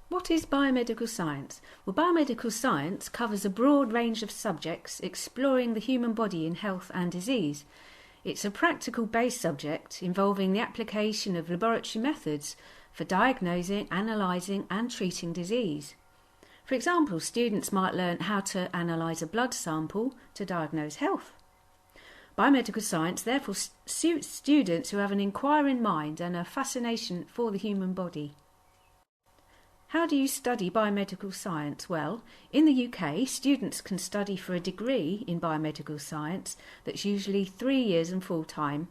What is biomedical science? Well, biomedical science covers a broad range of subjects exploring the human body in health and disease. It's a practical-based subject involving the application of laboratory methods for diagnosing, analysing and treating disease. For example, students might learn how to analyse a blood sample to diagnose health. Biomedical science therefore suits students who have an inquiring mind and a fascination for the human body. How do you study biomedical science? Well, in the UK, students can study for a degree in biomedical science that's usually 3 years and full-time.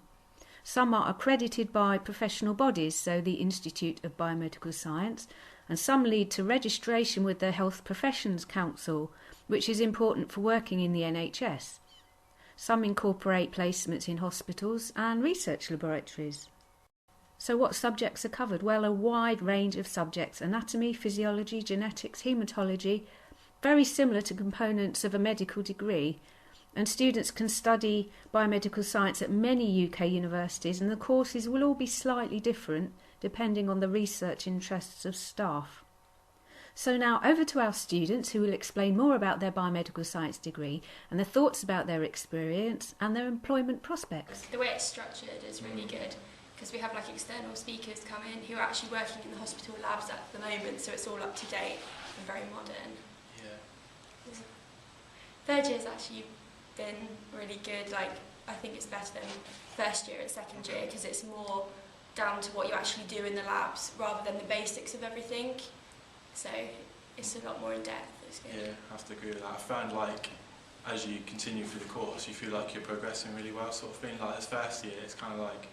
Some are accredited by professional bodies, so the Institute of Biomedical Science, and some lead to registration with the Health Professions Council, which is important for working in the NHS. Some incorporate placements in hospitals and research laboratories. So what subjects are covered? Well, a wide range of subjects: anatomy, physiology, genetics, haematology, very similar to components of a medical degree. And students can study biomedical science at many UK universities, and the courses will all be slightly different depending on the research interests of staff. So now over to our students, who will explain more about their biomedical science degree and their thoughts about their experience and their employment prospects. The way it's structured is really good, because we have like external speakers come in who are actually working in the hospital labs at the moment, so it's all up to date and very modern. Yeah. Third year's actually been really good. Like, I think it's better than first year and second year, because it's more down to what you actually do in the labs rather than the basics of everything. So it's a lot more in depth. It's good. Yeah, I have to agree with that. I found like as you continue through the course, you feel like you're progressing really well, sort of thing. Like this first year, it's kind of like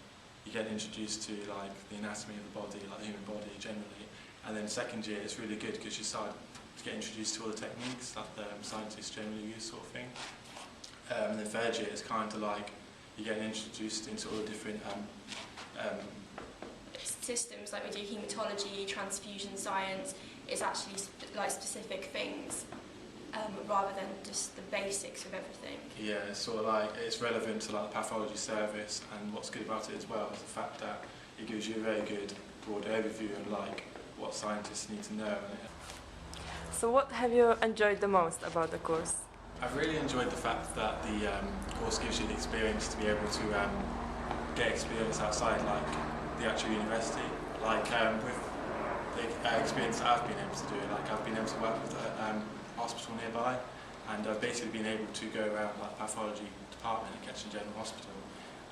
you get introduced to like the anatomy of the body, like the human body generally, and then second year it's really good because you start to get introduced to all the techniques that scientists generally use, sort of thing. And then third year it's kind of like you're getting introduced into all the different systems. Like we do haematology, transfusion science. It's actually like specific things rather than just the basics of everything. Yeah, it's sort of like it's relevant to like the pathology service, and what's good about it as well is the fact that it gives you a very good broad overview and like what scientists need to know. So what have you enjoyed the most about the course? I've really enjoyed the fact that the course gives you the experience to be able to get experience outside like the actual university. Like with the experience that I've been able to do, like I've been able to work with a hospital nearby, and I've basically been able to go around like the pathology department at Kettering General Hospital,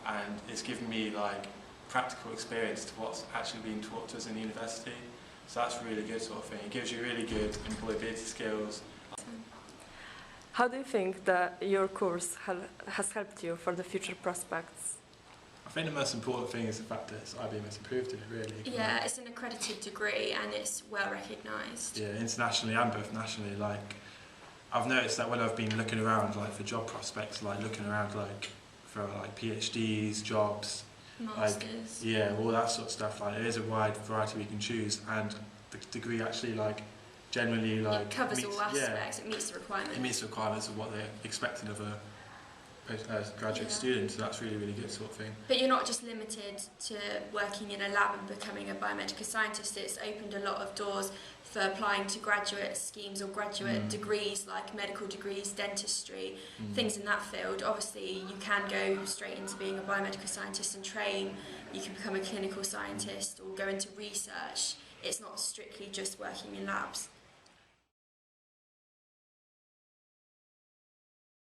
and it's given me like practical experience to what's actually being taught to us in university. So that's really good sort of thing. It gives you really good employability skills. How do you think that your course has helped you for the future prospects? I think the most important thing is the fact that it's IBMS approved it, really. Yeah, it's an accredited degree and it's well recognised. Yeah, internationally and both nationally. Like, I've noticed that when I've been looking around, like for job prospects, like looking around, like for like PhDs, jobs, masters. Like, yeah, all that sort of stuff. Like, there is a wide variety we can choose, and the degree actually like generally like it covers meets, all aspects. Yeah, it meets the requirements. It meets the requirements of what they're expecting of a graduate student, so that's really, really good sort of thing. But you're not just limited to working in a lab and becoming a biomedical scientist. It's opened a lot of doors for applying to graduate schemes or graduate degrees, like medical degrees, dentistry, things in that field. Obviously, you can go straight into being a biomedical scientist and train. You can become a clinical scientist or go into research. It's not strictly just working in labs.